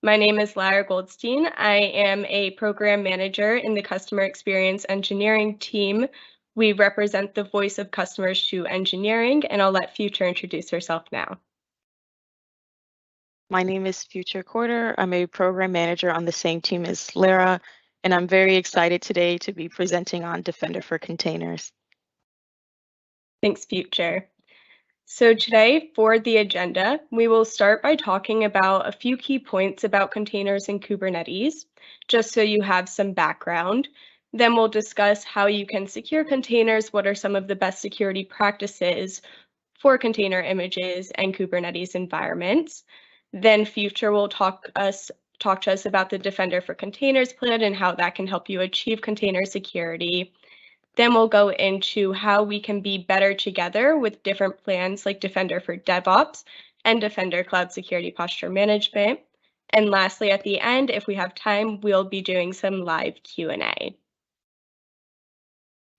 My name is Lara Goldstein. I am a program manager in the customer experience engineering team. We represent the voice of customers to engineering, and I'll let Future introduce herself now. My name is Future Kortor. I'm a program manager on the same team as Lara, and I'm very excited today to be presenting on Defender for Containers. Thanks, Future. So today, for the agenda, we will start by talking about a few key points about containers and Kubernetes, just so you have some background. Then we'll discuss how you can secure containers, what are some of the best security practices for container images and Kubernetes environments. Then Future will talk to us about the Defender for Containers plan and how that can help you achieve container security. Then we'll go into how we can be better together with different plans like Defender for DevOps and Defender Cloud Security Posture Management. And lastly, at the end, if we have time, we'll be doing some live Q&A.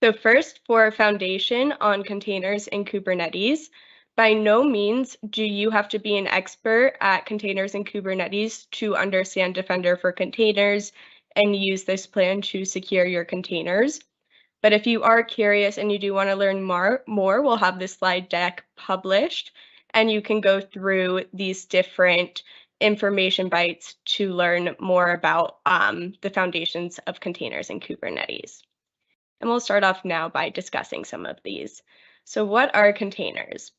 So first, for a foundation on containers and Kubernetes, by no means do you have to be an expert at containers and Kubernetes to understand Defender for Containers and use this plan to secure your containers. But if you are curious and you do want to learn more, we'll have this slide deck published, and you can go through these different information bites to learn more about the foundations of containers and Kubernetes. And we'll start off now by discussing some of these. So what are containers?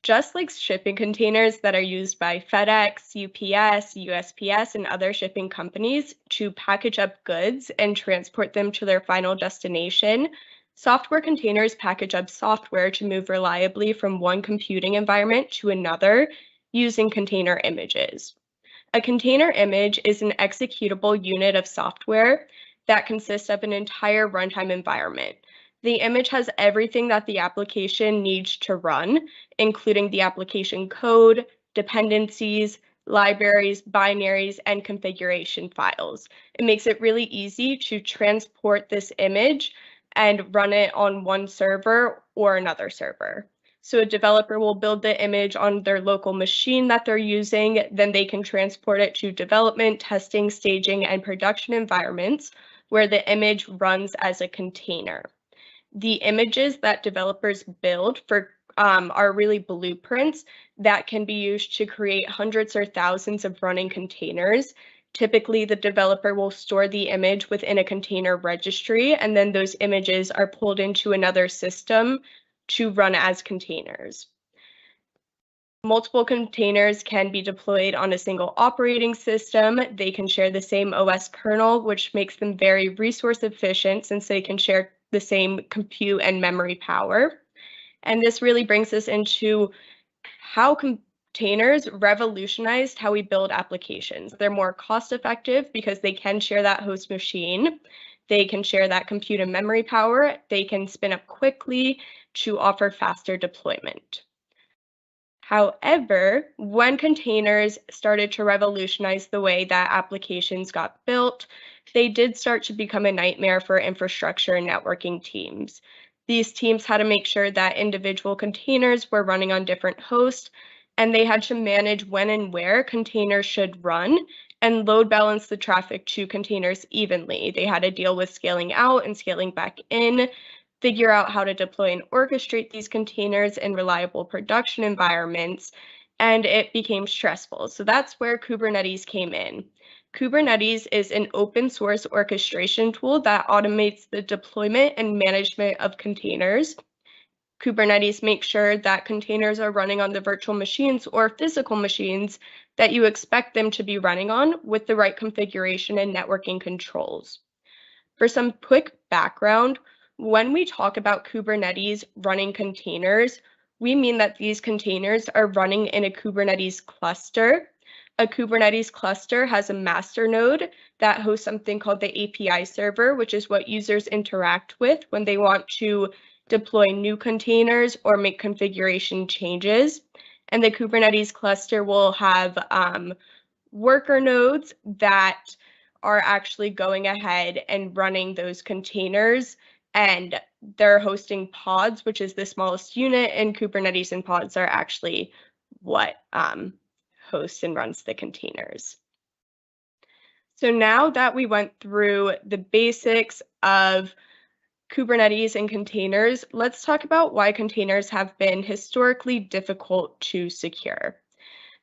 Just like shipping containers that are used by FedEx, UPS, USPS, and other shipping companies to package up goods and transport them to their final destination, software containers package up software to move reliably from one computing environment to another using container images. A container image is an executable unit of software that consists of an entire runtime environment. The image has everything that the application needs to run, including the application code, dependencies, libraries, binaries, and configuration files. It makes it really easy to transport this image and run it on one server or another server. So a developer will build the image on their local machine that they're using, then they can transport it to development, testing, staging, and production environments where the image runs as a container. The images that developers build for are really blueprints that can be used to create hundreds or thousands of running containers. Typically, the developer will store the image within a container registry, and then those images are pulled into another system to run as containers. Multiple containers can be deployed on a single operating system. They can share the same OS kernel, which makes them very resource efficient since they can share the same compute and memory power. And this really brings us into how containers revolutionized how we build applications. They're more cost effective because they can share that host machine. They can share that compute and memory power. They can spin up quickly to offer faster deployment. However, when containers started to revolutionize the way that applications got built, they did start to become a nightmare for infrastructure and networking teams. These teams had to make sure that individual containers were running on different hosts, and they had to manage when and where containers should run and load balance the traffic to containers evenly. They had to deal with scaling out and scaling back in, figure out how to deploy and orchestrate these containers in reliable production environments, and it became stressful. So that's where Kubernetes came in. Kubernetes is an open source orchestration tool that automates the deployment and management of containers. Kubernetes makes sure that containers are running on the virtual machines or physical machines that you expect them to be running on with the right configuration and networking controls. For some quick background, when we talk about Kubernetes running containers, we mean that these containers are running in a Kubernetes cluster. A Kubernetes cluster has a master node that hosts something called the API server, which is what users interact with when they want to deploy new containers or make configuration changes. And the Kubernetes cluster will have worker nodes that are actually going ahead and running those containers, and they're hosting pods, which is the smallest unit, and Kubernetes and pods are actually what hosts and runs the containers. So now that we went through the basics of Kubernetes and containers, let's talk about why containers have been historically difficult to secure.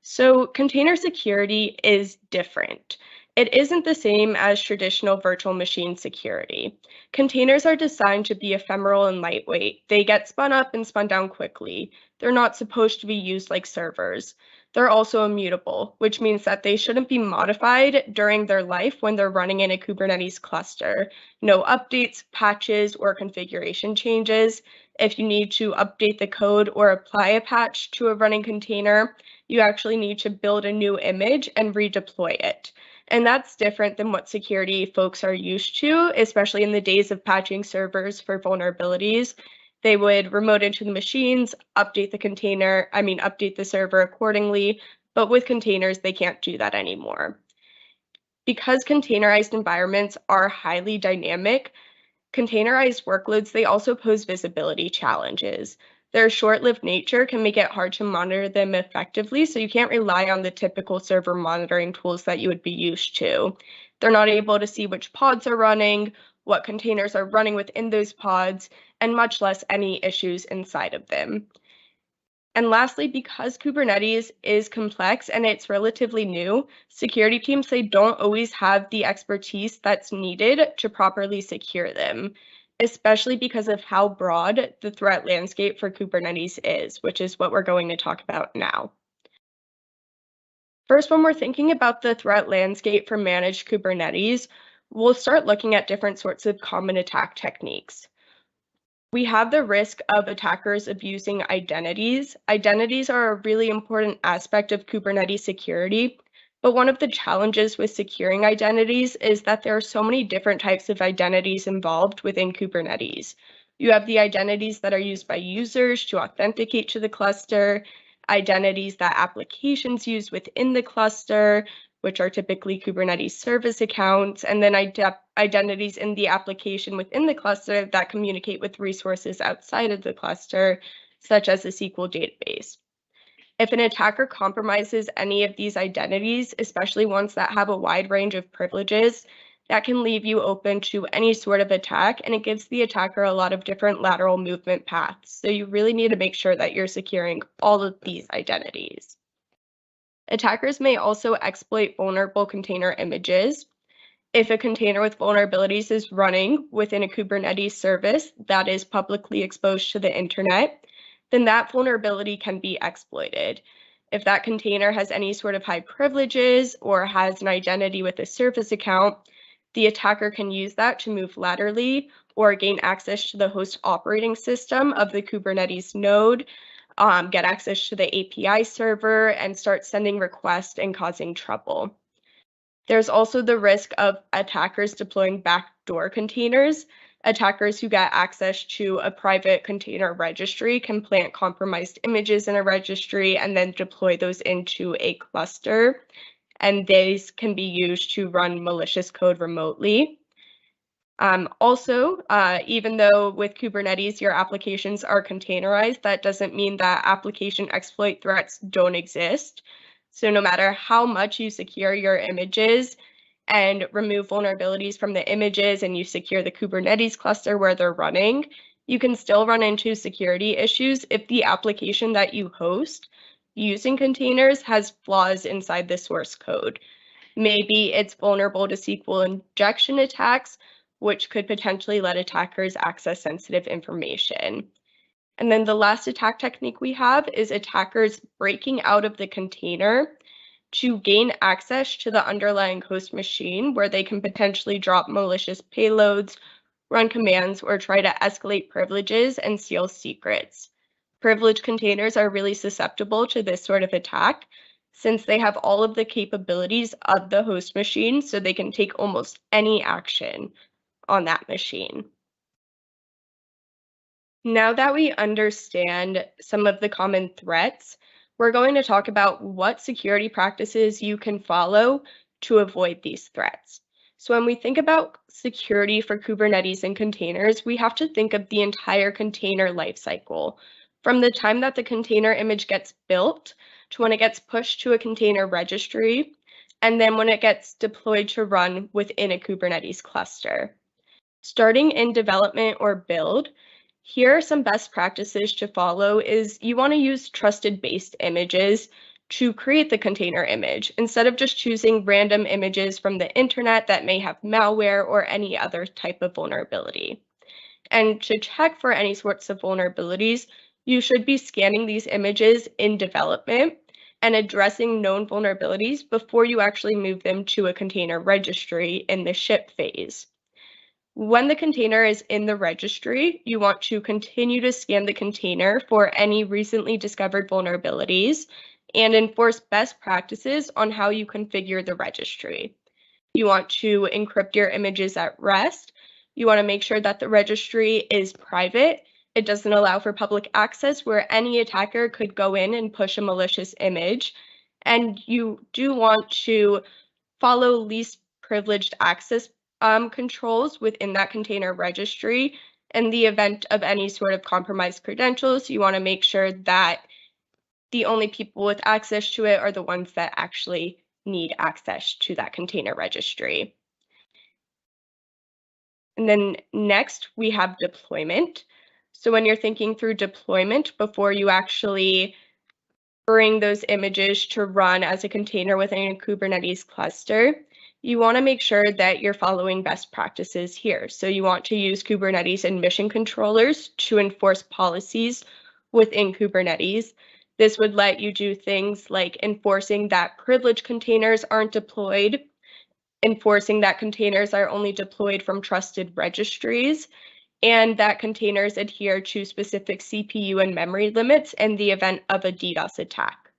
So container security is different. It isn't the same as traditional virtual machine security. Containers are designed to be ephemeral and lightweight. They get spun up and spun down quickly. They're not supposed to be used like servers. They're also immutable, which means that they shouldn't be modified during their life when they're running in a Kubernetes cluster. No updates, patches, or configuration changes. If you need to update the code or apply a patch to a running container, you actually need to build a new image and redeploy it. And that's different than what security folks are used to, especially in the days of patching servers for vulnerabilities. They would remote into the machines, update the server accordingly, but with containers, they can't do that anymore. Because containerized environments are highly dynamic, containerized workloads, they also pose visibility challenges. Their short-lived nature can make it hard to monitor them effectively, so you can't rely on the typical server monitoring tools that you would be used to. They're not able to see which pods are running, what containers are running within those pods, and much less any issues inside of them. And lastly, because Kubernetes is complex and it's relatively new, security teams, they don't always have the expertise that's needed to properly secure them, especially because of how broad the threat landscape for Kubernetes is, which is what we're going to talk about now. First, when we're thinking about the threat landscape for managed Kubernetes, we'll start looking at different sorts of common attack techniques. We have the risk of attackers abusing identities. Identities are a really important aspect of Kubernetes security, but one of the challenges with securing identities is that there are so many different types of identities involved within Kubernetes. You have the identities that are used by users to authenticate to the cluster, identities that applications use within the cluster, which are typically Kubernetes service accounts, and then identities in the application within the cluster that communicate with resources outside of the cluster, such as a SQL database. If an attacker compromises any of these identities, especially ones that have a wide range of privileges, that can leave you open to any sort of attack, and it gives the attacker a lot of different lateral movement paths. So you really need to make sure that you're securing all of these identities. Attackers may also exploit vulnerable container images. If a container with vulnerabilities is running within a Kubernetes service that is publicly exposed to the internet, then that vulnerability can be exploited. If that container has any sort of high privileges or has an identity with a service account, the attacker can use that to move laterally or gain access to the host operating system of the Kubernetes node, get access to the API server, and start sending requests and causing trouble. There's also the risk of attackers deploying backdoor containers. Attackers who get access to a private container registry can plant compromised images in a registry and then deploy those into a cluster. And these can be used to run malicious code remotely. Even though with Kubernetes your applications are containerized, that doesn't mean that application exploit threats don't exist. So no matter how much you secure your images and remove vulnerabilities from the images and you secure the Kubernetes cluster where they're running, you can still run into security issues if the application that you host using containers has flaws inside the source code. Maybe it's vulnerable to SQL injection attacks, which could potentially let attackers access sensitive information. And then the last attack technique we have is attackers breaking out of the container to gain access to the underlying host machine where they can potentially drop malicious payloads, run commands, or try to escalate privileges and steal secrets. Privileged containers are really susceptible to this sort of attack since they have all of the capabilities of the host machine, so they can take almost any action on that machine. Now that we understand some of the common threats, we're going to talk about what security practices you can follow to avoid these threats. So when we think about security for Kubernetes and containers, we have to think of the entire container lifecycle, from the time that the container image gets built to when it gets pushed to a container registry, and then when it gets deployed to run within a Kubernetes cluster. Starting in development or build, here are some best practices to follow is you want to use trusted-based images to create the container image instead of just choosing random images from the internet that may have malware or any other type of vulnerability. And to check for any sorts of vulnerabilities, you should be scanning these images in development and addressing known vulnerabilities before you actually move them to a container registry in the ship phase. When the container is in the registry, you want to continue to scan the container for any recently discovered vulnerabilities and enforce best practices on how you configure the registry. You want to encrypt your images at rest. You want to make sure that the registry is private. It doesn't allow for public access where any attacker could go in and push a malicious image. And you do want to follow least privileged access controls within that container registry. In the event of any sort of compromised credentials, you want to make sure that the only people with access to it are the ones that actually need access to that container registry. And then next, we have deployment. So when you're thinking through deployment before you actually bring those images to run as a container within a Kubernetes cluster, you want to make sure that you're following best practices here. So you want to use Kubernetes and mission controllers to enforce policies within Kubernetes. This would let you do things like enforcing that privileged containers aren't deployed, enforcing that containers are only deployed from trusted registries, and that containers adhere to specific CPU and memory limits in the event of a DDoS attack.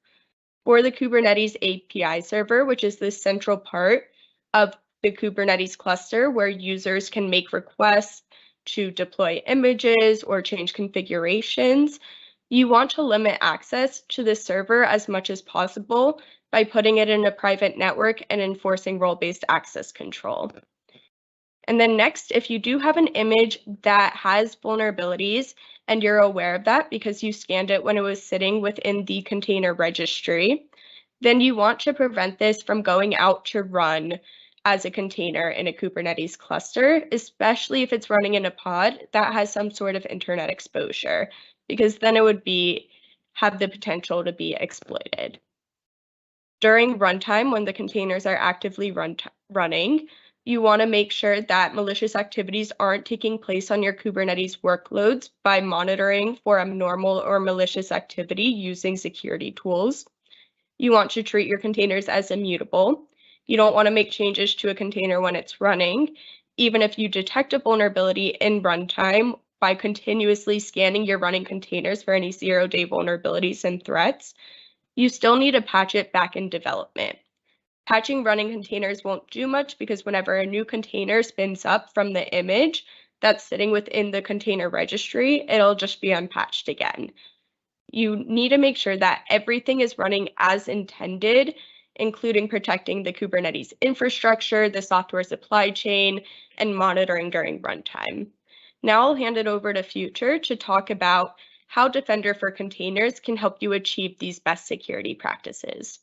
For the Kubernetes API server, which is the central part of the Kubernetes cluster where users can make requests to deploy images or change configurations, you want to limit access to the server as much as possible by putting it in a private network and enforcing role-based access control. And then next, if you do have an image that has vulnerabilities and you're aware of that because you scanned it when it was sitting within the container registry, then you want to prevent this from going out to run as a container in a Kubernetes cluster, especially if it's running in a pod that has some sort of internet exposure, because then it would have the potential to be exploited. During runtime, when the containers are actively running, you want to make sure that malicious activities aren't taking place on your Kubernetes workloads by monitoring for abnormal or malicious activity using security tools. You want to treat your containers as immutable. You don't want to make changes to a container when it's running, even if you detect a vulnerability in runtime by continuously scanning your running containers for any zero-day vulnerabilities and threats. You still need to patch it back in development. Patching running containers won't do much because whenever a new container spins up from the image that's sitting within the container registry, it'll just be unpatched again. You need to make sure that everything is running as intended, including protecting the Kubernetes infrastructure, the software supply chain, and monitoring during runtime. Now I'll hand it over to Future to talk about how Defender for Containers can help you achieve these best security practices.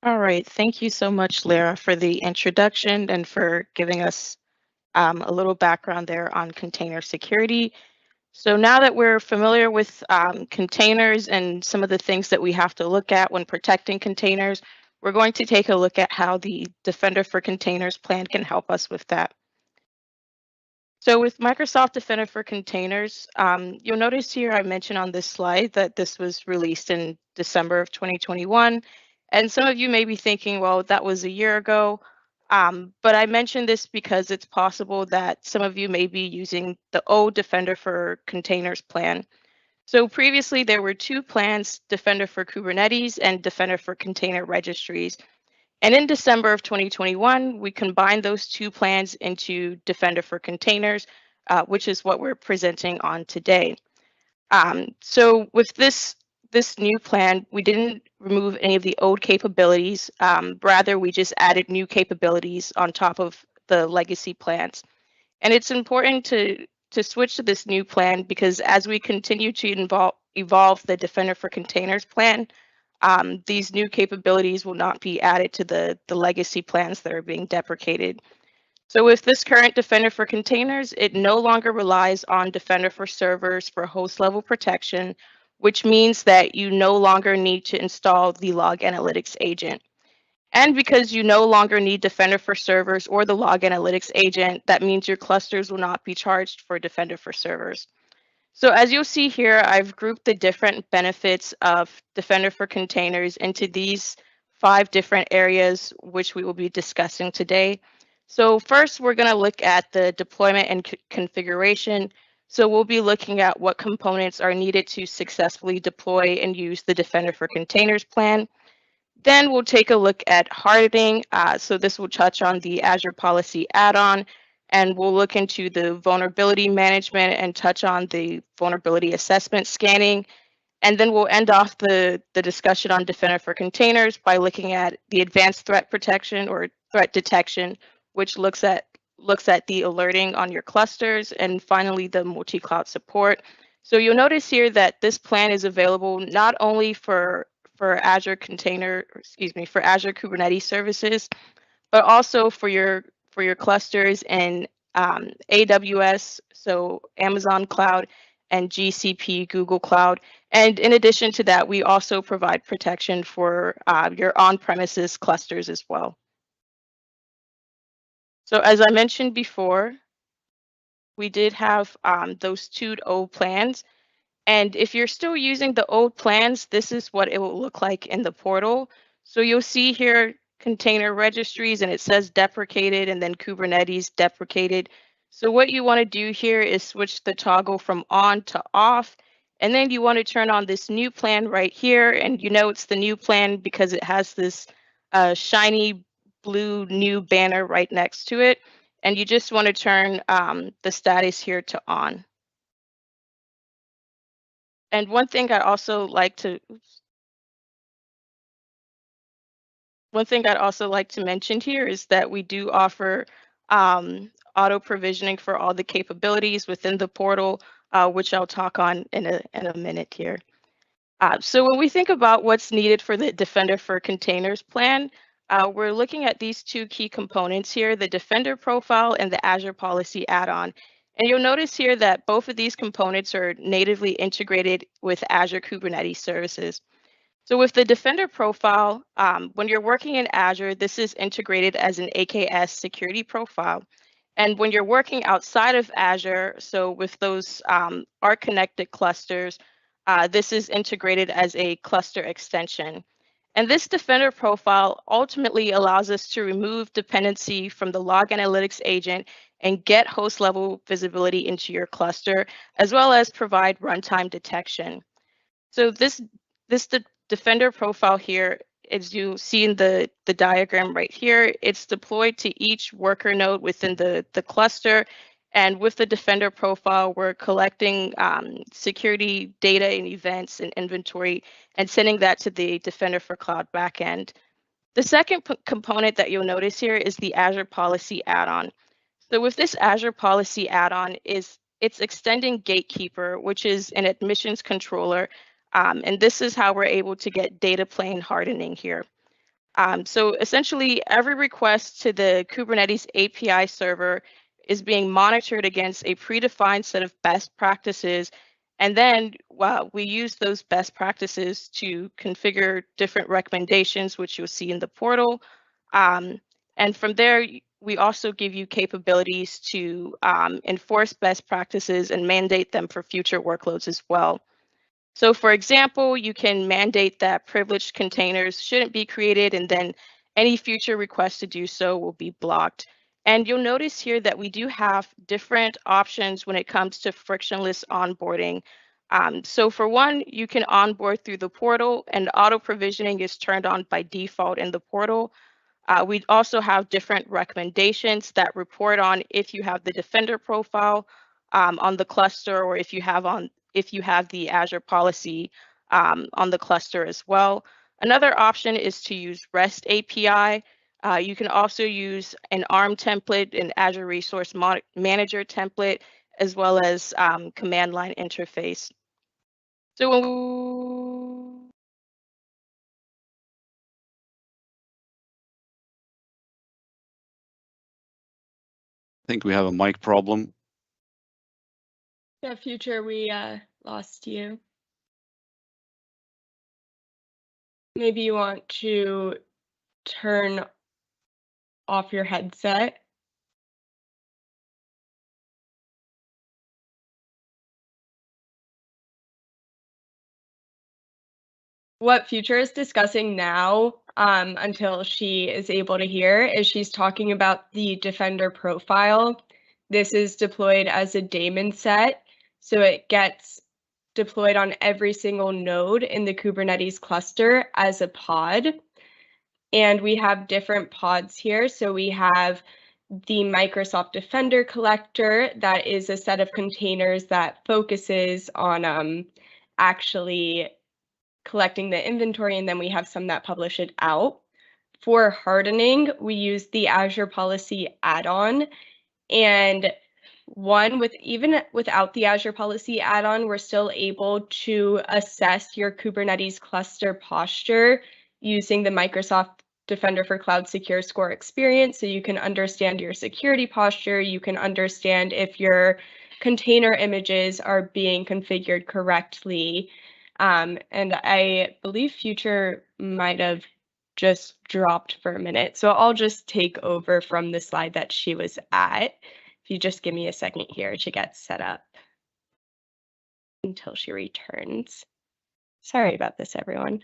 All right, thank you so much, Lara, for the introduction and for giving us a little background there on container security. So now that we're familiar with containers and some of the things that we have to look at when protecting containers, we're going to take a look at how the Defender for Containers plan can help us with that. So with Microsoft Defender for Containers, you'll notice here I mentioned on this slide that this was released in December of 2021. And some of you may be thinking, well, that was a year ago. But I mentioned this because it's possible that some of you may be using the old Defender for Containers plan. So previously there were two plans, Defender for Kubernetes and Defender for Container Registries. And in December of 2021, we combined those two plans into Defender for Containers, which is what we're presenting on today. So with this new plan, we didn't remove any of the old capabilities. Rather, we just added new capabilities on top of the legacy plans. And it's important to switch to this new plan because as we continue to evolve the Defender for Containers plan, these new capabilities will not be added to the legacy plans that are being deprecated. So with this current Defender for Containers, it no longer relies on Defender for Servers for host level protection, which means that you no longer need to install the log analytics agent. And because you no longer need Defender for Servers or the log analytics agent, that means your clusters will not be charged for Defender for Servers. So as you'll see here, I've grouped the different benefits of Defender for Containers into these 5 different areas, which we will be discussing today. So first, we're going to look at the deployment and configuration. So we'll be looking at what components are needed to successfully deploy and use the Defender for Containers plan. Then we'll take a look at hardening. So this will touch on the Azure Policy add-on, and we'll look into the vulnerability management and touch on the vulnerability assessment scanning. And then we'll end off the discussion on Defender for Containers by looking at the advanced threat protection or threat detection, which looks at the alerting on your clusters, and finally the multi-cloud support. So you'll notice here that this plan is available not only for Azure for Azure Kubernetes services, but also for your clusters in AWS, so Amazon Cloud, and GCP, Google Cloud. And in addition to that, we also provide protection for your on-premises clusters as well. So as I mentioned before, we did have those 2 old plans. And if you're still using the old plans, this is what it will look like in the portal. So you'll see here container registries, and it says deprecated and then Kubernetes deprecated. So what you want to do here is switch the toggle from on to off. And then you want to turn on this new plan right here. And you know it's the new plan because it has this shiny blue new banner right next to it. And you just want to turn the status here to on. And one thing I'd also like to mention here is that we do offer auto provisioning for all the capabilities within the portal, which I'll talk on in a minute here. So when we think about what's needed for the Defender for Containers plan, we're looking at these 2 key components here, the Defender profile and the Azure Policy add-on. And you'll notice here that both of these components are natively integrated with Azure Kubernetes services. So with the Defender profile, when you're working in Azure, this is integrated as an AKS security profile. And when you're working outside of Azure, so with those Arc connected clusters, this is integrated as a cluster extension. And this Defender profile ultimately allows us to remove dependency from the log analytics agent and get host level visibility into your cluster, as well as provide runtime detection. So this Defender profile here, as you see in the diagram right here, it's deployed to each worker node within the cluster. And with the Defender profile, we're collecting security data and events and inventory and sending that to the Defender for Cloud backend. The second component that you'll notice here is the Azure Policy add-on. So with this Azure Policy add-on, it's extending Gatekeeper, which is an admissions controller. And this is how we're able to get data plane hardening here. So essentially, every request to the Kubernetes API server is being monitored against a predefined set of best practices. And then we use those best practices to configure different recommendations, which you'll see in the portal. And from there, we also give you capabilities to enforce best practices and mandate them for future workloads as well. So for example, you can mandate that privileged containers shouldn't be created, and then any future requests to do so will be blocked. And you'll notice here that we do have different options when it comes to frictionless onboarding. So for one, you can onboard through the portal, and auto provisioning is turned on by default in the portal. We also have different recommendations that report on if you have the Defender profile on the cluster, or if you have the Azure policy on the cluster as well. Another option is to use REST API. You can also use an ARM template, an Azure Resource Manager template, as well as command line interface. So think we have a mic problem. Yeah, Future, we lost you. Maybe you want to turn off your headset. What Future is discussing now, until she is able to hear, is she's talking about the Defender profile. This is deployed as a daemon set, so it gets deployed on every single node in the Kubernetes cluster as a pod. And we have different pods here. So we have the Microsoft Defender collector, that is a set of containers that focuses on actually collecting the inventory, and then we have some that publish it out. For hardening, we use the Azure Policy add-on, and even without the Azure Policy add-on, we're still able to assess your Kubernetes cluster posture using the Microsoft Defender for Cloud Secure Score experience. So you can understand your security posture, you can understand if your container images are being configured correctly. And I believe Future might have just dropped for a minute. So I'll just take over from the slide that she was at. If you just give me a second here to get set up until she returns. Sorry about this, everyone.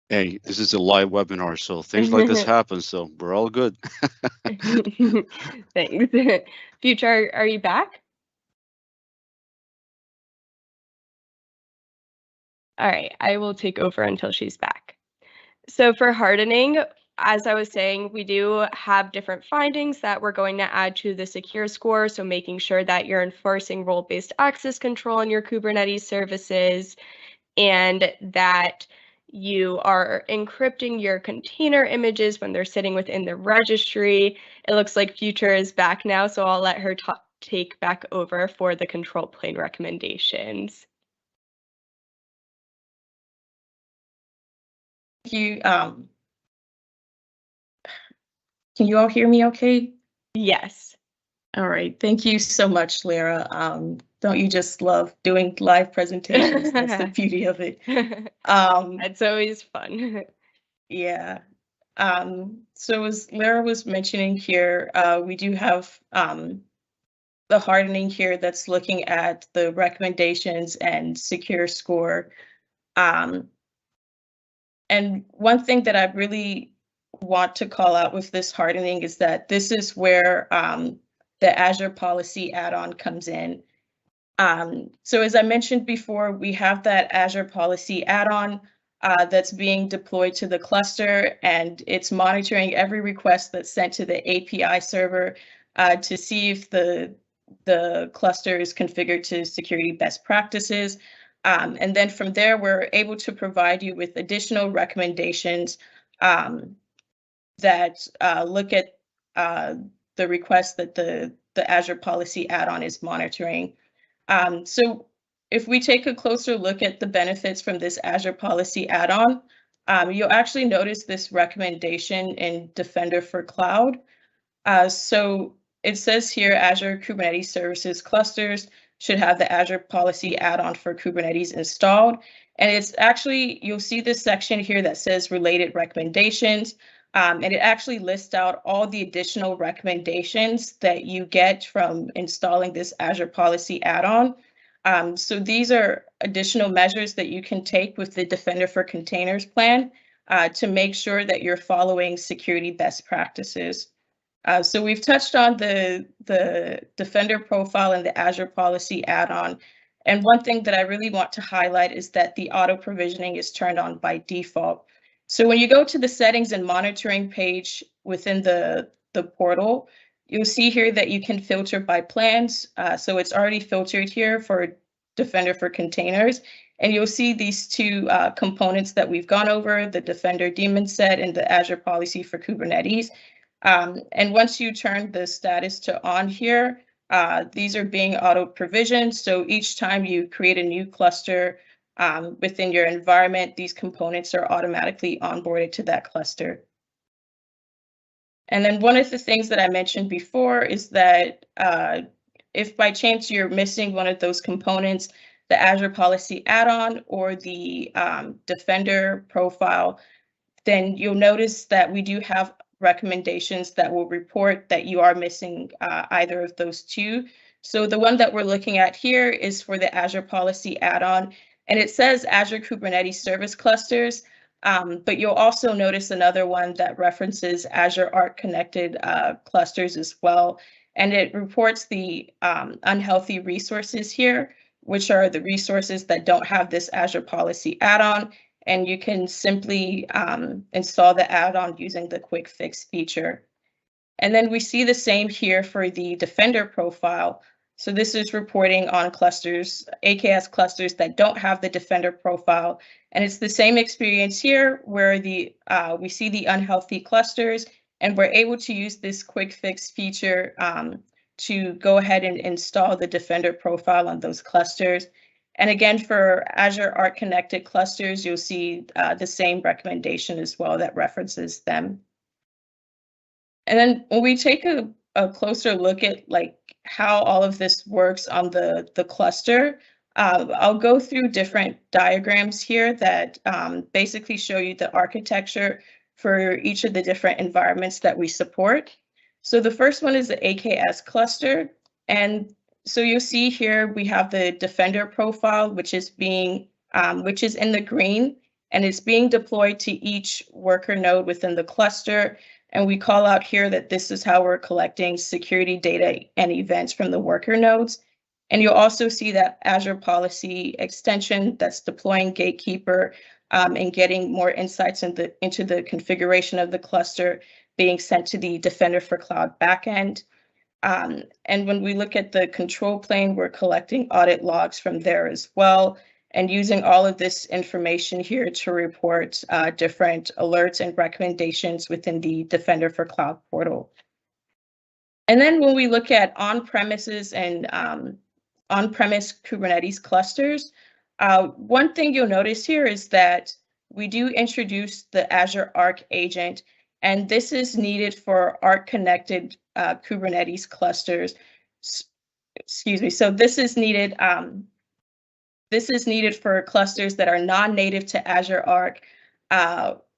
Hey, this is a live webinar, so things like this happen, so we're all good. Thanks. Future, are you back? All right, I will take over until she's back. So for hardening, as I was saying, we do have different findings that we're going to add to the secure score. So making sure that you're enforcing role-based access control on your Kubernetes services, and that you are encrypting your container images when they're sitting within the registry. It looks like Future is back now, so I'll let her take back over for the control plane recommendations. Thank you. Can you all hear me okay? Yes. All right. Thank you so much, Lara. Don't you just love doing live presentations? That's the beauty of it. It's always fun. Yeah. So as Lara was mentioning here, we do have the hardening here that's looking at the recommendations and secure score. And one thing that I really want to call out with this hardening is that this is where the Azure Policy add-on comes in. So as I mentioned before, we have that Azure Policy add-on that's being deployed to the cluster, and it's monitoring every request that's sent to the API server to see if the cluster is configured to security best practices. And then from there, we're able to provide you with additional recommendations that look at the request that the Azure Policy add-on is monitoring. So if we take a closer look at the benefits from this Azure Policy add-on, you'll actually notice this recommendation in Defender for Cloud. So it says here, Azure Kubernetes Services clusters should have the Azure Policy add-on for Kubernetes installed. And it's actually, you'll see this section here that says related recommendations. And it actually lists out all the additional recommendations that you get from installing this Azure Policy add-on. So these are additional measures that you can take with the Defender for Containers plan to make sure that you're following security best practices. So we've touched on the Defender profile and the Azure Policy add-on. And one thing that I really want to highlight is that the auto provisioning is turned on by default. So when you go to the settings and monitoring page within the portal, you'll see here that you can filter by plans. So it's already filtered here for Defender for Containers. And you'll see these two components that we've gone over, the Defender daemon set and the Azure Policy for Kubernetes. And once you turn the status to on here, these are being auto provisioned. So each time you create a new cluster within your environment, these components are automatically onboarded to that cluster. And then one of the things that I mentioned before is that if by chance you're missing one of those components, the Azure Policy add-on or the Defender profile, then you'll notice that we do have recommendations that will report that you are missing either of those two. So the one that we're looking at here is for the Azure Policy add-on, and it says Azure Kubernetes Service Clusters, but you'll also notice another one that references Azure Arc Connected clusters as well. And it reports the unhealthy resources here, which are the resources that don't have this Azure Policy add-on. And you can simply install the add-on using the quick fix feature. And then we see the same here for the Defender profile. So this is reporting on clusters, AKS clusters that don't have the Defender profile. And it's the same experience here where we see the unhealthy clusters, and we're able to use this quick fix feature to go ahead and install the Defender profile on those clusters. And again, for Azure Arc Connected clusters, you'll see the same recommendation as well that references them. And then when we take a closer look at like how all of this works on the cluster, I'll go through different diagrams here that basically show you the architecture for each of the different environments that we support. So the first one is the AKS cluster. And so you'll see here we have the Defender profile, which is in the green, and it's being deployed to each worker node within the cluster. And we call out here that this is how we're collecting security data and events from the worker nodes. And you'll also see that Azure Policy extension that's deploying Gatekeeper and getting more insights into the configuration of the cluster being sent to the Defender for Cloud backend. And when we look at the control plane, we're collecting audit logs from there as well, and using all of this information here to report different alerts and recommendations within the Defender for Cloud portal. And then when we look at on-premises and on-premise Kubernetes clusters, one thing you'll notice here is that we do introduce the Azure Arc agent, and this is needed for Arc connected Kubernetes clusters. Excuse me. So this is needed. This is needed for clusters that are non-native to Azure Arc.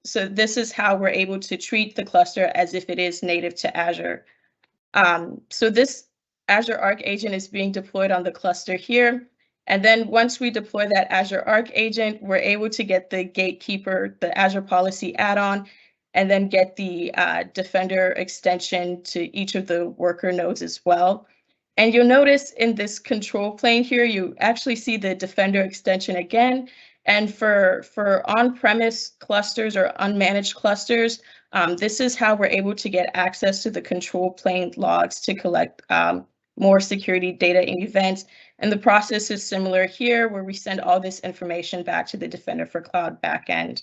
So this is how we're able to treat the cluster as if it is native to Azure. So this Azure Arc agent is being deployed on the cluster here. And then once we deploy that Azure Arc agent, we're able to get the Gatekeeper, the Azure Policy add-on, and then get the Defender extension to each of the worker nodes as well. And you'll notice in this control plane here, you actually see the Defender extension again. And for on-premise clusters or unmanaged clusters, this is how we're able to get access to the control plane logs to collect more security data and events. And the process is similar here, where we send all this information back to the Defender for Cloud backend.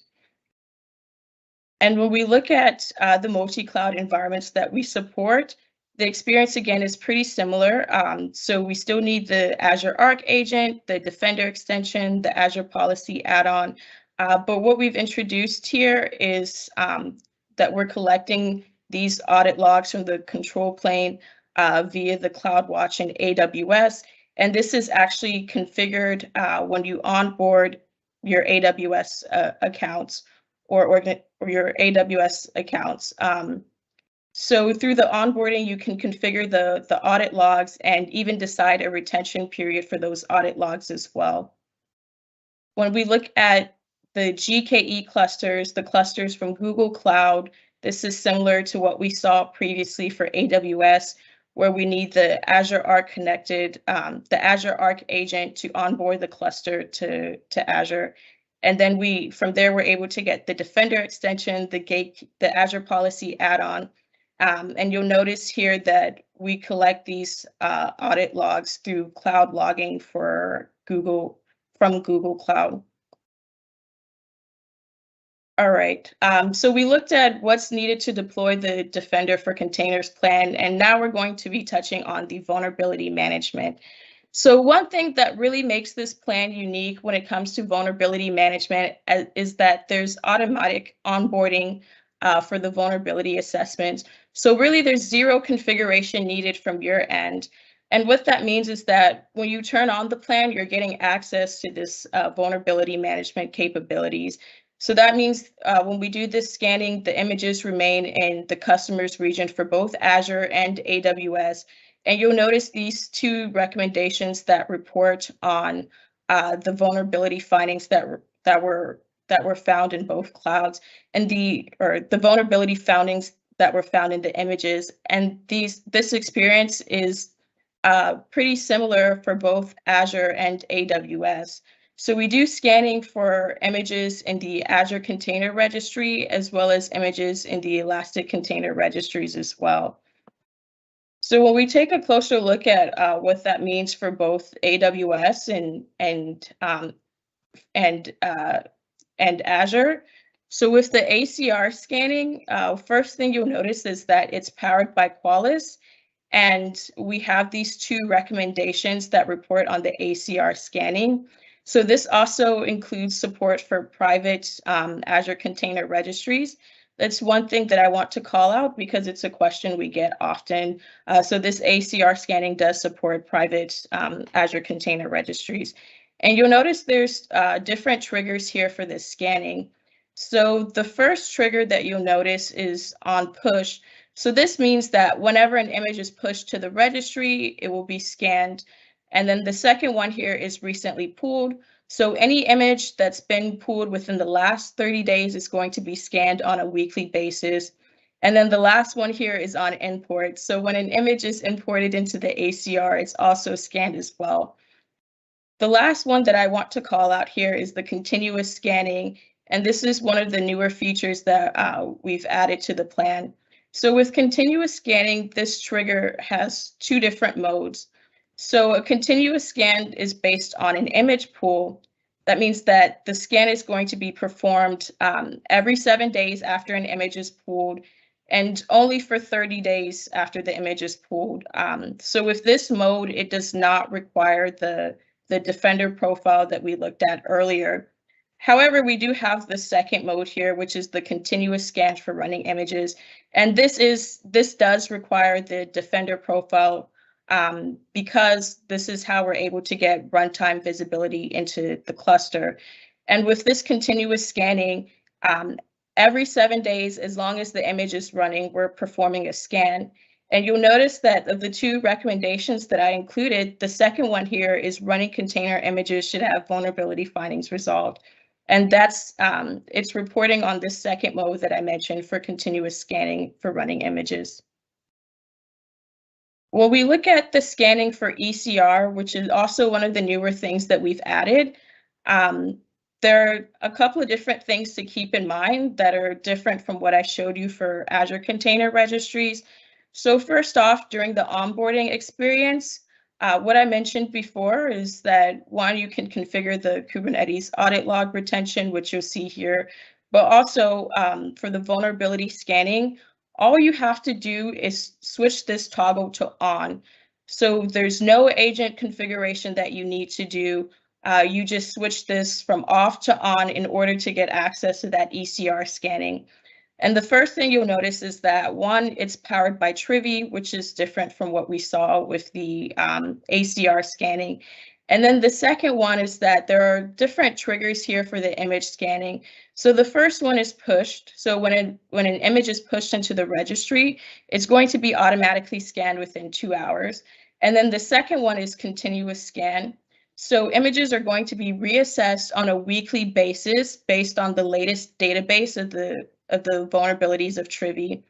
And when we look at the multi-cloud environments that we support, the experience again is pretty similar. So we still need the Azure Arc agent, the Defender extension, the Azure Policy add-on. But what we've introduced here is that we're collecting these audit logs from the control plane via the CloudWatch and AWS. And this is actually configured when you onboard your AWS accounts or your AWS accounts. So through the onboarding, you can configure the audit logs and even decide a retention period for those audit logs as well. When we look at the GKE clusters, the clusters from Google Cloud, this is similar to what we saw previously for AWS, where we need the Azure Arc connected, the Azure Arc agent to onboard the cluster to Azure. And then from there, we're able to get the Defender extension, the Azure Policy add-on. And you'll notice here that we collect these audit logs through cloud logging from Google Cloud. All right, so we looked at what's needed to deploy the Defender for Containers plan, and now we're going to be touching on the vulnerability management. So one thing that really makes this plan unique when it comes to vulnerability management is that there's automatic onboarding for the vulnerability assessment. So really there's zero configuration needed from your end. And what that means is that when you turn on the plan, you're getting access to this vulnerability management capabilities. So that means when we do this scanning, the images remain in the customer's region for both Azure and AWS. And you'll notice these two recommendations that report on the vulnerability findings that were found in both clouds, and the vulnerability findings that were found in the images. And this experience is pretty similar for both Azure and AWS. So we do scanning for images in the Azure Container Registry, as well as images in the Elastic Container Registries as well. So when we take a closer look at what that means for both AWS and Azure, so with the ACR scanning, first thing you'll notice is that it's powered by Qualys. And we have these two recommendations that report on the ACR scanning. So this also includes support for private Azure Container Registries. That's one thing that I want to call out because it's a question we get often. So this ACR scanning does support private Azure Container Registries. And you'll notice there's different triggers here for this scanning. So the first trigger that you'll notice is on push. So this means that whenever an image is pushed to the registry, it will be scanned. And then the second one here is recently pooled. So any image that's been pooled within the last 30 days is going to be scanned on a weekly basis. And then the last one here is on import. So when an image is imported into the ACR, it's also scanned as well. The last one that I want to call out here is the continuous scanning. And this is one of the newer features that we've added to the plan. So with continuous scanning, this trigger has two different modes. So a continuous scan is based on an image pool. That means that the scan is going to be performed every 7 days after an image is pooled, and only for 30 days after the image is pooled. So with this mode, it does not require the Defender profile that we looked at earlier. However, we do have the second mode here, which is the continuous scan for running images. And this does require the Defender profile because this is how we're able to get runtime visibility into the cluster. And with this continuous scanning, every 7 days, as long as the image is running, we're performing a scan. And you'll notice that of the two recommendations that I included, the second one here is running container images should have vulnerability findings resolved. And that's it's reporting on this second mode that I mentioned for continuous scanning for running images. When we look at the scanning for ECR, which is also one of the newer things that we've added, there are a couple of different things to keep in mind that are different from what I showed you for Azure Container Registries. So first off, during the onboarding experience, what I mentioned before is that one, you can configure the Kubernetes audit log retention, which you'll see here, but also for the vulnerability scanning, all you have to do is switch this toggle to on. So there's no agent configuration that you need to do. You just switch this from off to on in order to get access to that ECR scanning. And the first thing you'll notice is that one, it's powered by Trivy, which is different from what we saw with the ACR scanning. And then the second one is that there are different triggers here for the image scanning. So the first one is pushed. So when an image is pushed into the registry, it's going to be automatically scanned within 2 hours. And then the second one is continuous scan. So images are going to be reassessed on a weekly basis based on the latest database of the vulnerabilities of Trivy.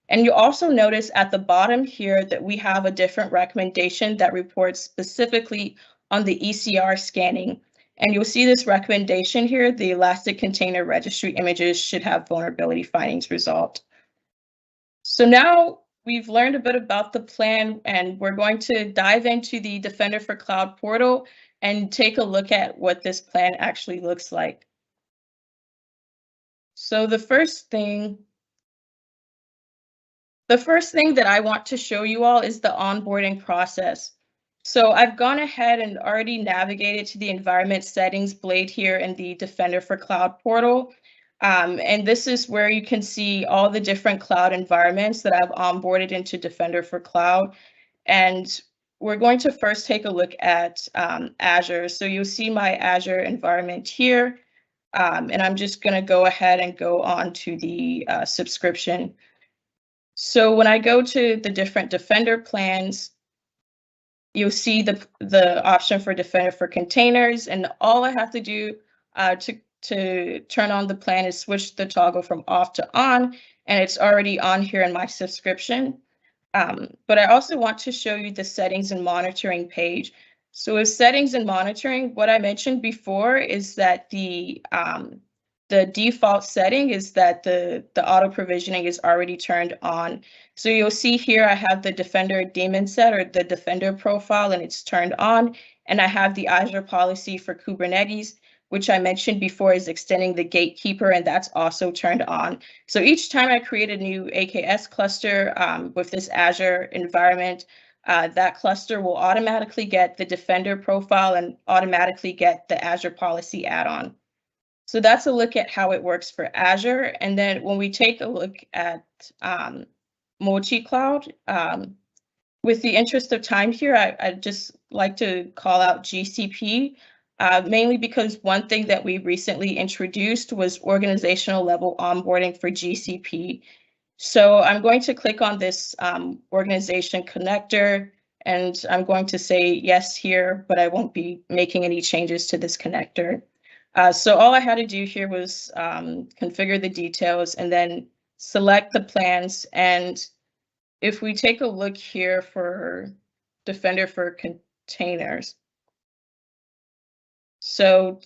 And you also notice at the bottom here that we have a different recommendation that reports specifically on the ECR scanning. And you'll see this recommendation here, the Elastic Container Registry images should have vulnerability findings resolved. So now we've learned a bit about the plan, and we're going to dive into the Defender for Cloud portal and take a look at what this plan actually looks like. So the first thing that I want to show you all is the onboarding process. So I've gone ahead and already navigated to the environment settings blade here in the Defender for Cloud portal. And this is where you can see all the different cloud environments that I've onboarded into Defender for Cloud. And we're going to first take a look at Azure. So you'll see my Azure environment here. And I'm just going to go ahead and go on to the subscription. So when I go to the different Defender plans, you'll see the option for Defender for Containers, and all I have to do to turn on the plan is switch the toggle from off to on, and it's already on here in my subscription. But I also want to show you the settings and monitoring page. So with settings and monitoring, what I mentioned before is that the default setting is that the auto provisioning is already turned on. So you'll see here I have the Defender daemon set or the Defender profile, and it's turned on. And I have the Azure policy for Kubernetes, which I mentioned before is extending the gatekeeper, and that's also turned on. So each time I create a new AKS cluster with this Azure environment, that cluster will automatically get the Defender profile and automatically get the Azure policy add-on. So that's a look at how it works for Azure. And then when we take a look at multi-cloud, with the interest of time here, I'd just like to call out GCP, mainly because one thing that we recently introduced was organizational level onboarding for GCP. So I'm going to click on this organization connector, and I'm going to say yes here, but I won't be making any changes to this connector. So all I had to do here was configure the details and then select the plans. And if we take a look here for Defender for Containers, so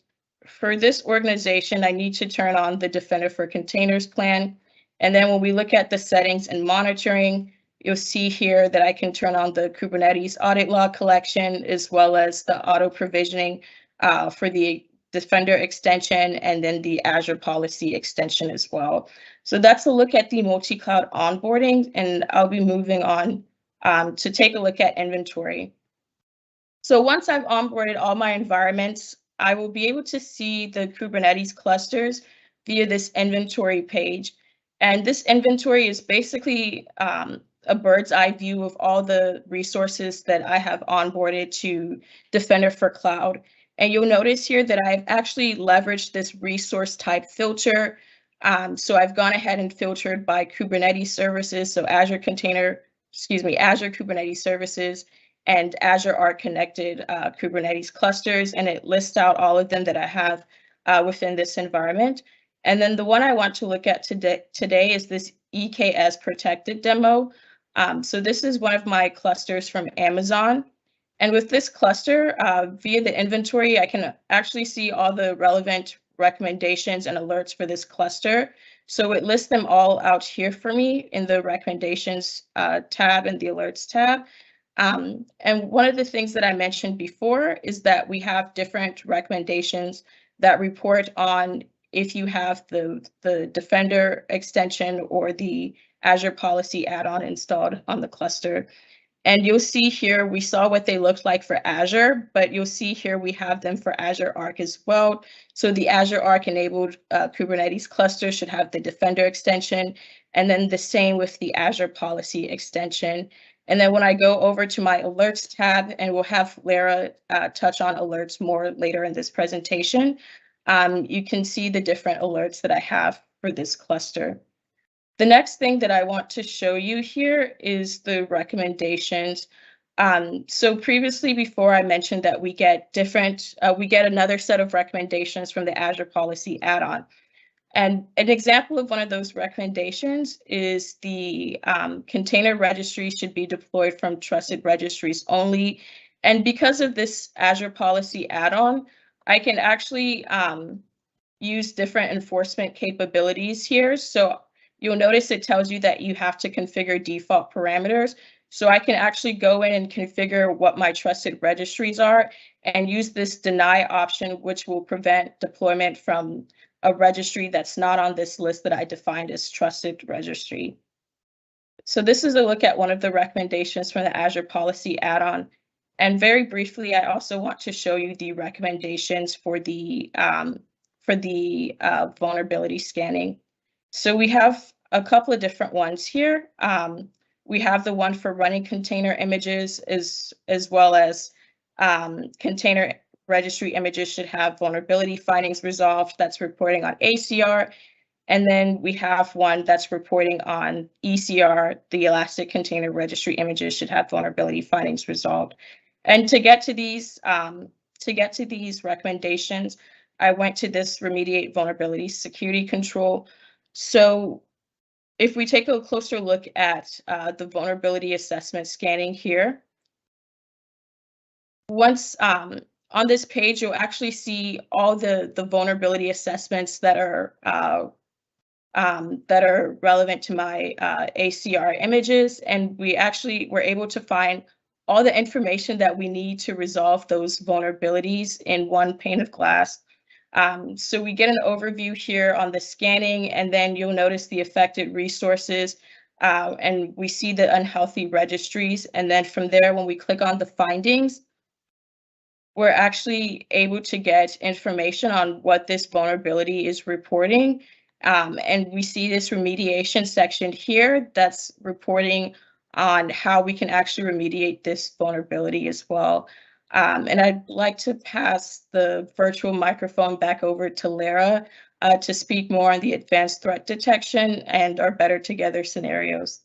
for this organization, I need to turn on the Defender for Containers plan. And then when we look at the settings and monitoring, you'll see here that I can turn on the Kubernetes audit log collection, as well as the auto provisioning for the Defender extension, and then the Azure policy extension as well. So that's a look at the multi-cloud onboarding, and I'll be moving on to take a look at inventory. So once I've onboarded all my environments, I will be able to see the Kubernetes clusters via this inventory page. And this inventory is basically a bird's eye view of all the resources that I have onboarded to Defender for Cloud. And you'll notice here that I've actually leveraged this resource type filter. So I've gone ahead and filtered by Kubernetes services. So Azure Kubernetes services and Azure Arc connected Kubernetes clusters. And it lists out all of them that I have within this environment. And then the one I want to look at today is this EKS protected demo. So this is one of my clusters from Amazon. And with this cluster, via the inventory, I can actually see all the relevant recommendations and alerts for this cluster. So it lists them all out here for me in the recommendations tab and the alerts tab. And one of the things that I mentioned before is that we have different recommendations that report on if you have the Defender extension or the Azure policy add-on installed on the cluster. And you'll see here, we saw what they looked like for Azure, but you'll see here we have them for Azure Arc as well. So the Azure Arc enabled Kubernetes cluster should have the Defender extension, and then the same with the Azure policy extension. And then when I go over to my alerts tab, and we'll have Lara touch on alerts more later in this presentation, you can see the different alerts that I have for this cluster. The next thing that I want to show you here is the recommendations. So previously, before I mentioned that we get another set of recommendations from the Azure policy add-on. And an example of one of those recommendations is the container registry should be deployed from trusted registries only. And because of this Azure policy add-on, I can actually use different enforcement capabilities here. So you'll notice it tells you that you have to configure default parameters. So I can actually go in and configure what my trusted registries are and use this deny option, which will prevent deployment from a registry that's not on this list that I defined as trusted registry. So this is a look at one of the recommendations from the Azure policy add-on. And very briefly, I also want to show you the recommendations for the for the vulnerability scanning. So we have a couple of different ones here. We have the one for running container images as well as container registry images should have vulnerability findings resolved. That's reporting on ACR. And then we have one that's reporting on ECR. The Elastic Container Registry images should have vulnerability findings resolved. And to get to these recommendations, I went to this remediate vulnerability security control. So if we take a closer look at the vulnerability assessment scanning here, once on this page, you'll actually see all the vulnerability assessments that are relevant to my ACR images, and we actually were able to find all the information that we need to resolve those vulnerabilities in one pane of glass. So we get an overview here on the scanning, and then you'll notice the affected resources, and we see the unhealthy registries. And then from there, when we click on the findings, we're actually able to get information on what this vulnerability is reporting. And we see this remediation section here that's reporting on how we can actually remediate this vulnerability as well. And I'd like to pass the virtual microphone back over to Lara to speak more on the advanced threat detection and our better together scenarios.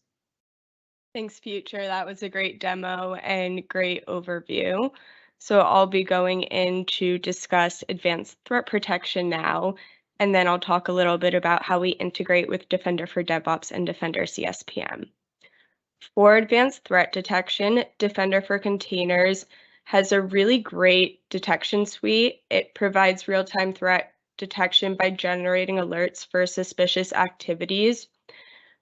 Thanks, Future. That was a great demo and great overview. So I'll be going in to discuss advanced threat protection now, and then I'll talk a little bit about how we integrate with Defender for DevOps and Defender CSPM. For advanced threat detection, Defender for Containers has a really great detection suite. It provides real-time threat detection by generating alerts for suspicious activities.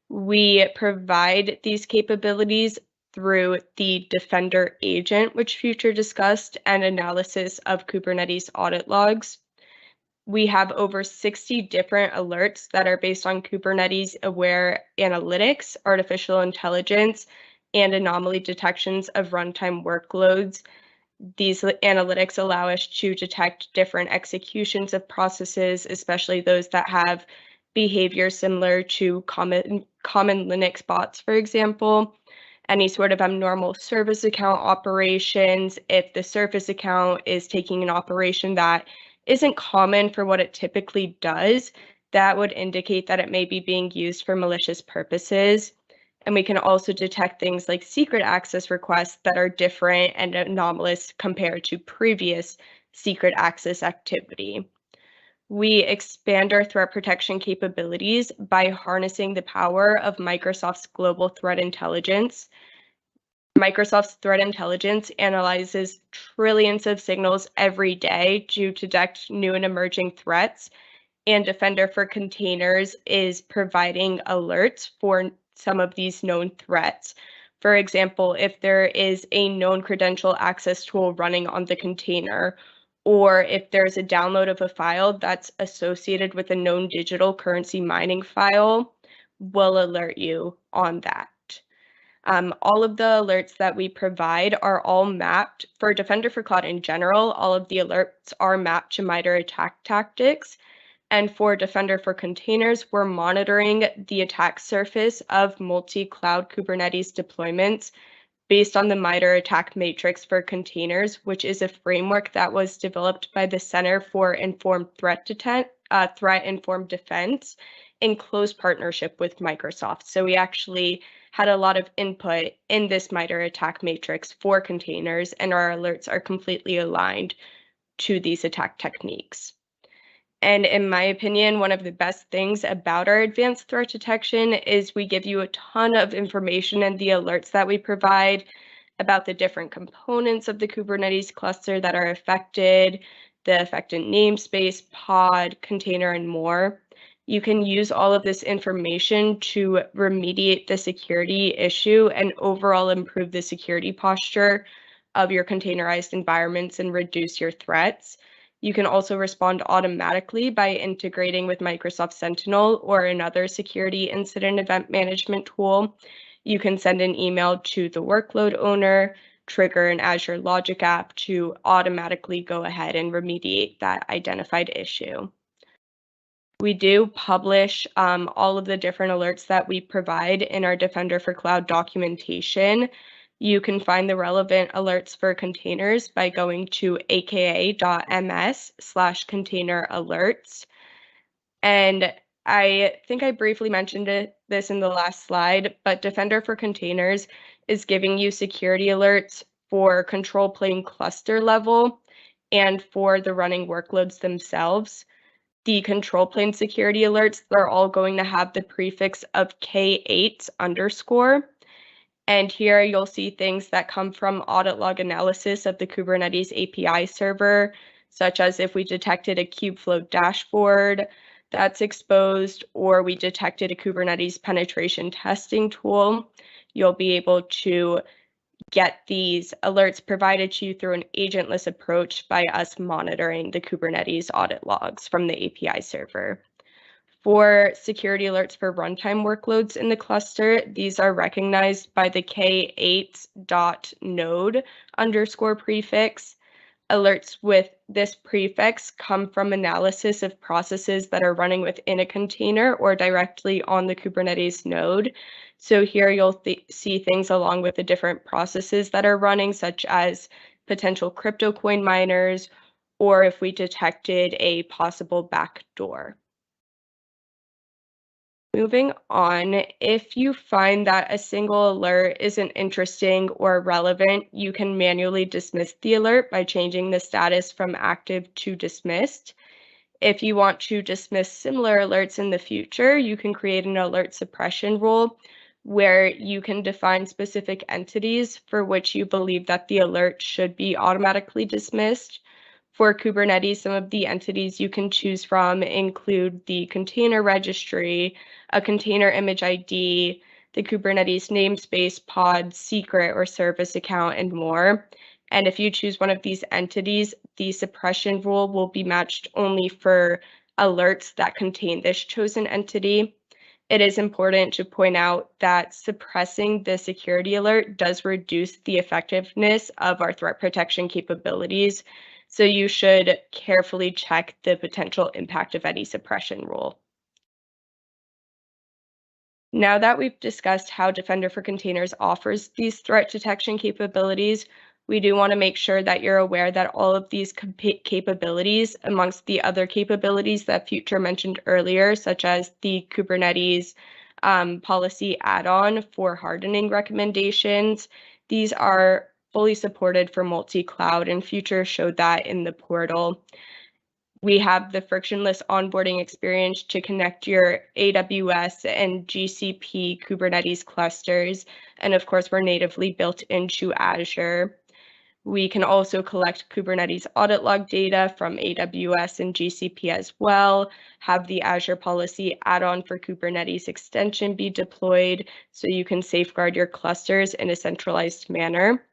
We provide these capabilities through the Defender agent, which Future discussed, and analysis of Kubernetes audit logs. We have over 60 different alerts that are based on Kubernetes aware analytics, artificial intelligence, and anomaly detections of runtime workloads. These analytics allow us to detect different executions of processes, especially those that have behavior similar to common Linux bots, for example. Any sort of abnormal service account operations, if the service account is taking an operation that isn't common for what it typically does, that would indicate that it may be being used for malicious purposes. And we can also detect things like secret access requests that are different and anomalous compared to previous secret access activity. We expand our threat protection capabilities by harnessing the power of Microsoft's global threat intelligence. Microsoft's threat intelligence analyzes trillions of signals every day to detect new and emerging threats, and Defender for Containers is providing alerts for some of these known threats. For example, if there is a known credential access tool running on the container, or if there's a download of a file that's associated with a known digital currency mining file, we'll alert you on that. All of the alerts that we provide are all mapped for Defender for Cloud in general. All of the alerts are mapped to MITRE attack tactics. And for Defender for Containers, we're monitoring the attack surface of multi-cloud Kubernetes deployments based on the MITRE attack matrix for containers, which is a framework that was developed by the Center for Informed Threat Informed Defense in close partnership with Microsoft. So we actually had a lot of input in this MITRE attack matrix for containers, and our alerts are completely aligned to these attack techniques. And in my opinion, one of the best things about our advanced threat detection is we give you a ton of information in the alerts that we provide about the different components of the Kubernetes cluster that are affected, the affected namespace, pod, container, and more. You can use all of this information to remediate the security issue and overall improve the security posture of your containerized environments and reduce your threats. You can also respond automatically by integrating with Microsoft Sentinel or another security incident event management tool. You can send an email to the workload owner, trigger an Azure Logic app to automatically go ahead and remediate that identified issue. We do publish all of the different alerts that we provide in our Defender for Cloud documentation. You can find the relevant alerts for containers by going to aka.ms/container alerts. And I think I briefly mentioned this in the last slide, but Defender for Containers is giving you security alerts for control plane cluster level and for the running workloads themselves. The control plane security alerts, they're all going to have the prefix of K8_. And here you'll see things that come from audit log analysis of the Kubernetes API server, such as if we detected a Kubeflow dashboard that's exposed, or we detected a Kubernetes penetration testing tool. You'll be able to get these alerts provided to you through an agentless approach by us monitoring the Kubernetes audit logs from the API server. For security alerts for runtime workloads in the cluster, these are recognized by the K8.node_ prefix. Alerts with this prefix come from analysis of processes that are running within a container or directly on the Kubernetes node. So here you'll see things along with the different processes that are running, such as potential crypto coin miners, or if we detected a possible backdoor. Moving on, if you find that a single alert isn't interesting or relevant, you can manually dismiss the alert by changing the status from active to dismissed. If you want to dismiss similar alerts in the future, you can create an alert suppression rule where you can define specific entities for which you believe that the alert should be automatically dismissed. For Kubernetes, some of the entities you can choose from include the container registry, a container image ID, the Kubernetes namespace, pod, secret, or service account, and more. And if you choose one of these entities, the suppression rule will be matched only for alerts that contain this chosen entity. It is important to point out that suppressing the security alert does reduce the effectiveness of our threat protection capabilities. So you should carefully check the potential impact of any suppression rule. Now that we've discussed how Defender for Containers offers these threat detection capabilities, we do want to make sure that you're aware that all of these capabilities, amongst the other capabilities that Future mentioned earlier, such as the Kubernetes policy add-on for hardening recommendations, these are fully supported for multi-cloud, and Future showed that in the portal. We have the frictionless onboarding experience to connect your AWS and GCP Kubernetes clusters. And of course, we're natively built into Azure. We can also collect Kubernetes audit log data from AWS and GCP as well, have the Azure policy add-on for Kubernetes extension be deployed so you can safeguard your clusters in a centralized manner.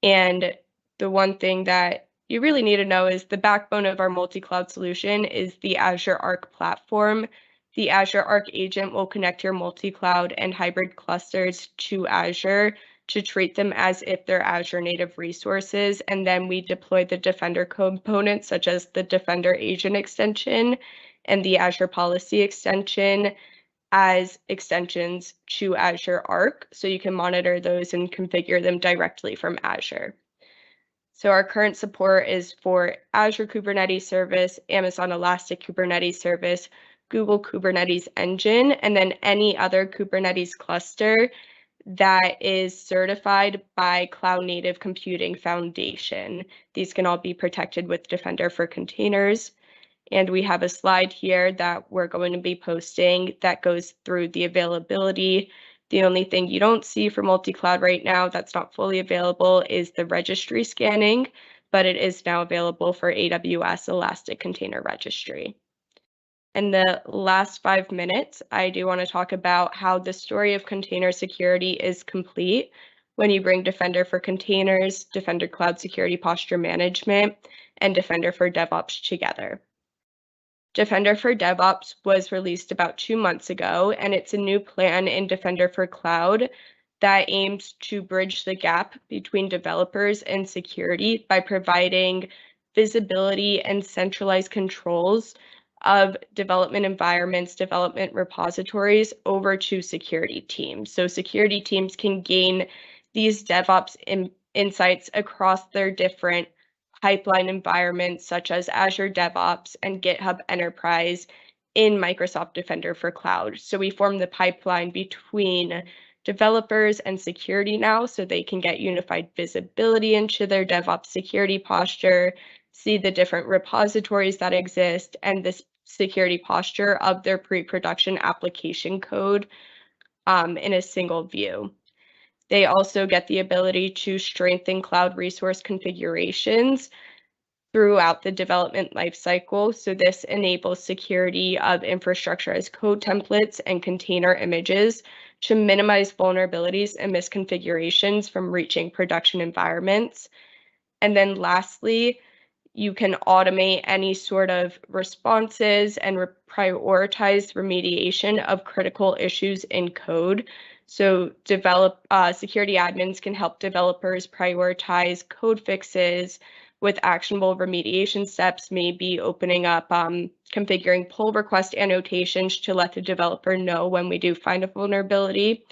And the one thing that you really need to know is the backbone of our multi-cloud solution is the Azure Arc platform. The Azure Arc agent will connect your multi-cloud and hybrid clusters to Azure to treat them as if they're Azure native resources. And then we deploy the Defender components, such as the Defender agent extension and the Azure policy extension, as extensions to Azure Arc, so you can monitor those and configure them directly from Azure. So our current support is for Azure Kubernetes Service, Amazon Elastic Kubernetes Service, Google Kubernetes Engine, and then any other Kubernetes cluster that is certified by Cloud Native Computing Foundation. These can all be protected with Defender for Containers. And we have a slide here that we're going to be posting that goes through the availability. The only thing you don't see for multi-cloud right now that's not fully available is the registry scanning, but it is now available for AWS Elastic Container Registry. In the last 5 minutes, I do want to talk about how the story of container security is complete when you bring Defender for Containers, Defender Cloud Security Posture Management, and Defender for DevOps together. Defender for DevOps was released about 2 months ago, and it's a new plan in Defender for Cloud that aims to bridge the gap between developers and security by providing visibility and centralized controls of development environments, development repositories over to security teams. So security teams can gain these DevOps insights across their different pipeline environments, such as Azure DevOps and GitHub Enterprise in Microsoft Defender for Cloud. So we form the pipeline between developers and security now, so they can get unified visibility into their DevOps security posture, see the different repositories that exist, and the security posture of their pre-production application code in a single view. They also get the ability to strengthen cloud resource configurations throughout the development lifecycle. So this enables security of infrastructure as code templates and container images to minimize vulnerabilities and misconfigurations from reaching production environments. And then lastly, you can automate any sort of responses and prioritize remediation of critical issues in code. So security admins can help developers prioritize code fixes with actionable remediation steps, maybe opening up, configuring pull request annotations to let the developer know when we do find a vulnerability.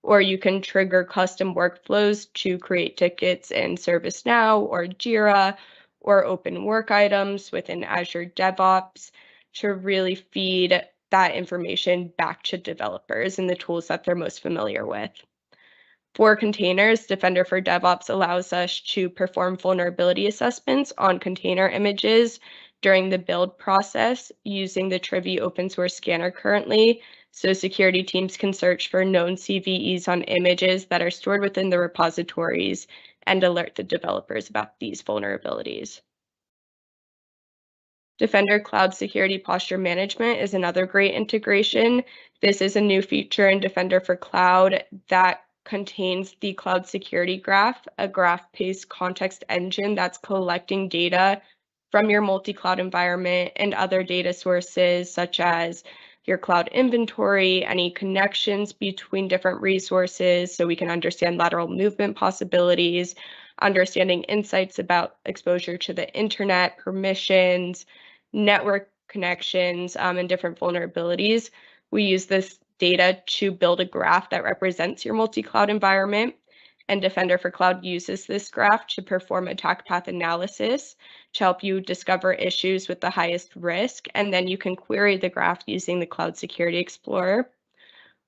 Or you can trigger custom workflows to create tickets in ServiceNow or Jira, or open work items within Azure DevOps to really feed that information back to developers and the tools that they're most familiar with. For containers, Defender for DevOps allows us to perform vulnerability assessments on container images during the build process using the Trivy open source scanner currently. So security teams can search for known CVEs on images that are stored within the repositories and alert the developers about these vulnerabilities. Defender Cloud Security Posture Management is another great integration. This is a new feature in Defender for Cloud that contains the Cloud Security Graph, a graph-based context engine that's collecting data from your multi-cloud environment and other data sources such as your cloud inventory, any connections between different resources so we can understand lateral movement possibilities, understanding insights about exposure to the internet, permissions, network connections, and different vulnerabilities. We use this data to build a graph that represents your multi-cloud environment. And Defender for Cloud uses this graph to perform attack path analysis to help you discover issues with the highest risk. And then you can query the graph using the Cloud Security Explorer.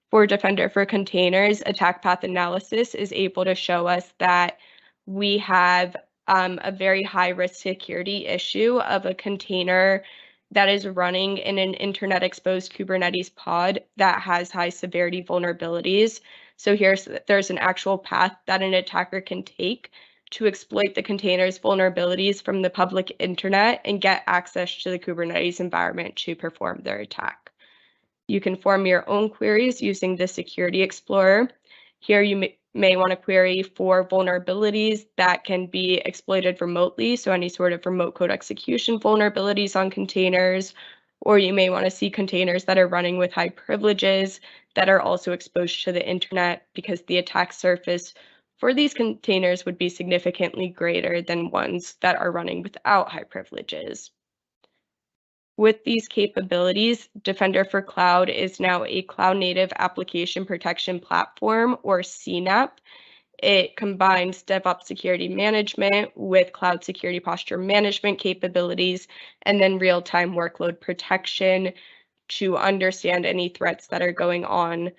For Defender for Containers, attack path analysis is able to show us that we have a very high risk security issue of a container that is running in an internet exposed Kubernetes pod that has high severity vulnerabilities. So there's an actual path that an attacker can take to exploit the container's vulnerabilities from the public internet and get access to the Kubernetes environment to perform their attack. You can form your own queries using the Security Explorer. Here you may want to query for vulnerabilities that can be exploited remotely, so any sort of remote code execution vulnerabilities on containers, or you may want to see containers that are running with high privileges that are also exposed to the internet because the attack surface for these containers would be significantly greater than ones that are running without high privileges. With these capabilities, Defender for Cloud is now a cloud-native application protection platform, or CNAPP. It combines DevOps security management with cloud security posture management capabilities, and then real-time workload protection to understand any threats that are going on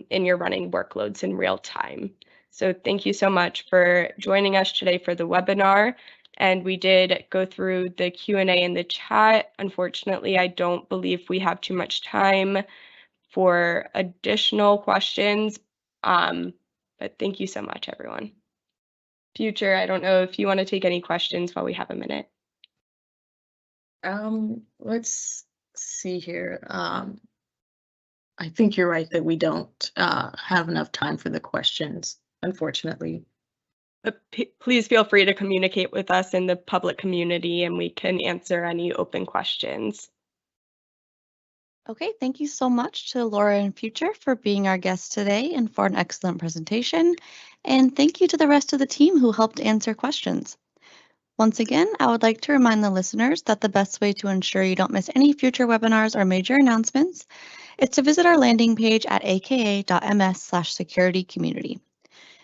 in your running workloads in real time. So thank you so much for joining us today for the webinar. And we did go through the Q&A in the chat. Unfortunately, I don't believe we have too much time for additional questions. But thank you so much, everyone. Future, I don't know if you want to take any questions while we have a minute. Let's see here. I think you're right that we don't have enough time for the questions, unfortunately. But please feel free to communicate with us in the public community and we can answer any open questions. Okay, thank you so much to Lara and Future for being our guests today and for an excellent presentation. And thank you to the rest of the team who helped answer questions. Once again, I would like to remind the listeners that the best way to ensure you don't miss any future webinars or major announcements is to visit our landing page at aka.ms/securitycommunity.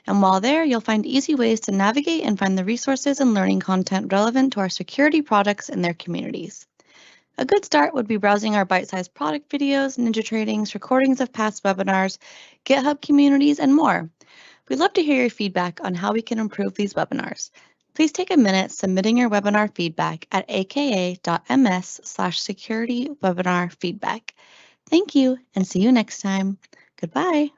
And while there, you'll find easy ways to navigate and find the resources and learning content relevant to our security products and their communities. A good start would be browsing our bite-sized product videos, ninja trainings, recordings of past webinars, GitHub communities, and more. We'd love to hear your feedback on how we can improve these webinars. Please take a minute submitting your webinar feedback at aka.ms/securityWebinarFeedback. Thank you and see you next time. Goodbye.